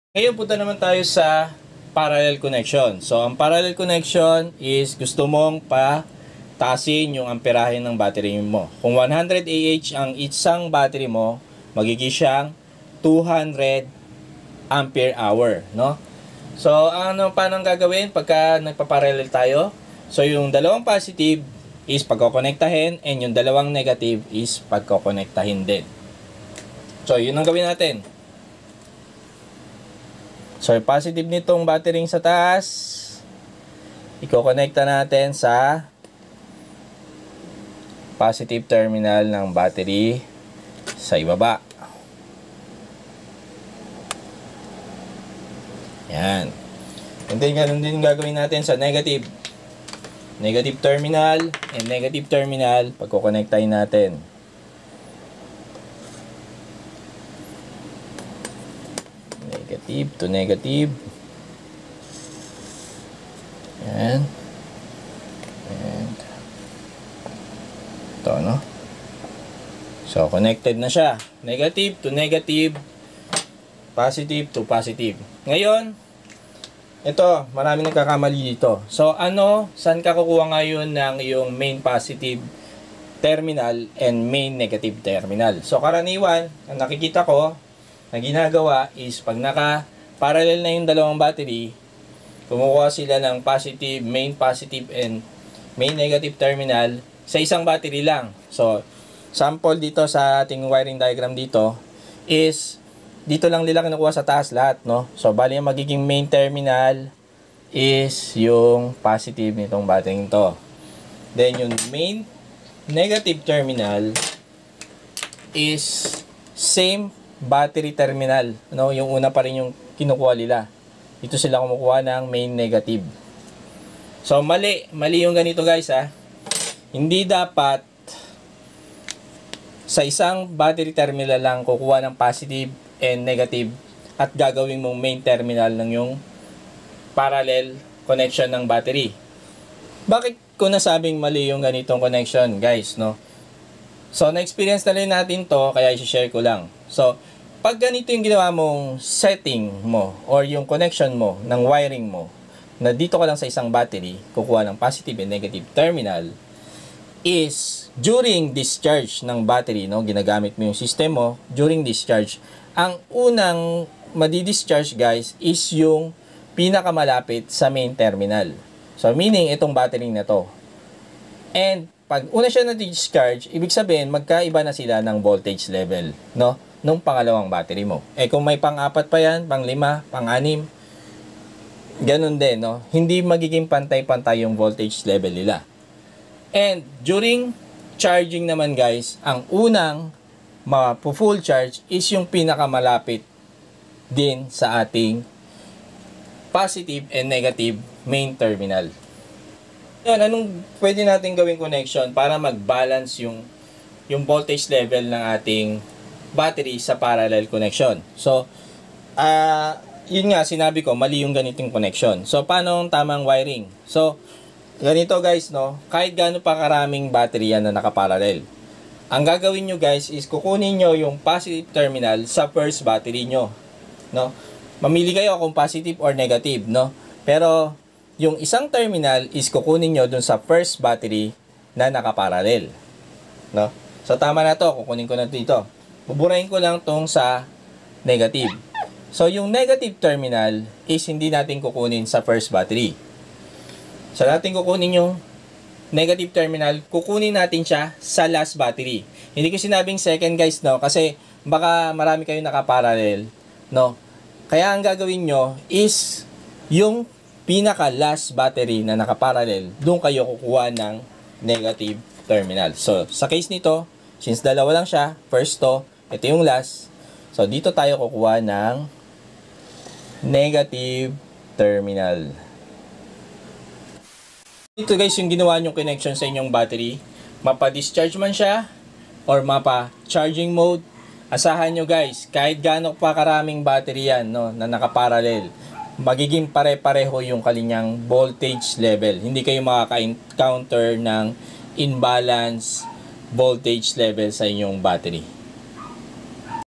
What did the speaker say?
Ngayon punta naman tayo sa parallel connection. So, ang parallel connection is gusto mong pataasin yung amperahe ng battery mo. Kung 100 Ah ang isang battery mo, magiging siyang 200 ampere hour, no? So, paano ang gagawin pagka nagpa-parallel tayo? So, yung dalawang positive is pagkokonektahin and yung dalawang negative is pagkokonektahin din. So, yun ang gawin natin. So, yung positive nitong battery sa taas, ikokonekta natin sa positive terminal ng battery sa ibaba. Yan. And then, ganun din gagawin natin sa negative. Negative terminal and negative terminal, pagkokonektahin natin. Negative to negative. Yan. And ito, no? So, connected na siya. Negative to negative. Positive to positive. Ngayon, ito, marami nagkakamali dito. So, saan ka kukuha ngayon ng yung main positive terminal and main negative terminal? So, karaniwan, ang nakikita ko, na ginagawa is pag naka-parallel na yung dalawang battery, kumukuha sila ng main positive and main negative terminal sa isang battery lang. So, sample dito sa ating wiring diagram dito is dito lang nila kinukuha sa taas lahat, no? So, bali ang magiging main terminal is yung positive nitong battery nito. Then, yung main negative terminal is same battery terminal, no? Yung una pa rin yung kinukuha nila. Dito sila kumukuha ng main negative. So, mali yung ganito, guys, ha. Hindi dapat sa isang battery terminal lang kukuha ng positive and negative at gagawin mong main terminal ng yung parallel connection ng battery. Bakit ko nasabing mali yung ganitong connection, guys, no? So, na-experience na rin natin to, kaya i-share ko lang. So, pag ganito yung ginawa mong setting mo or yung connection mo ng wiring mo, na dito ka lang sa isang battery, kukuha ng positive and negative terminal, is during discharge ng battery, no, ginagamit mo yung system mo, during discharge, ang unang madi-discharge, guys, is yung pinakamalapit sa main terminal. So, meaning, itong battery na to. And, pag una siya na-discharge, ibig sabihin, magkaiba na sila ng voltage level, no, nung pangalawang battery mo. Eh, kung may pang-4 pa yan, pang-5, pang-6, ganun din, no, hindi magiging pantay-pantay yung voltage level nila. And, during charging naman, guys, ang unang ma-full charge is yung pinakamalapit din sa ating positive and negative main terminal. Yan, anong pwede natin gawing connection para mag-balance yung voltage level ng ating battery sa parallel connection? So, yun nga, sinabi ko, mali yung ganitong connection. So, paano ang tamang wiring? So, ganito, guys, no, kahit gaano pa karaming battery yan na nakaparallel, ang gagawin nyo, guys, is kukunin nyo yung positive terminal sa first battery nyo, no? Mamili kayo kung positive or negative, no? Pero, yung isang terminal is kukunin nyo dun sa first battery na nakaparallel, no? So, tama na to. Kukunin ko na dito. Buburahin ko lang tong sa negative. So, yung negative terminal is hindi natin kukunin sa first battery. So, natin kukunin yung negative terminal, kukunin natin siya sa last battery. Hindi ko sinabing second, guys, no? Kasi baka marami kayo nakaparallel, no? Kaya ang gagawin nyo is yung pinaka last battery na nakaparallel, doon kayo kukuha ng negative terminal. So, sa case nito, since dalawa lang siya, first to, ito yung last. So, dito tayo kukuha ng negative terminal. Ito, guys, yung ginawa nyong connection sa inyong battery, mapa-discharge man siya or mapa-charging mode, asahan nyo, guys, kahit gaano pa karaming battery yan, no, na nakaparallel, magiging pare-pareho yung kanilang voltage level. Hindi kayo makaka-encounter ng imbalance voltage level sa inyong battery.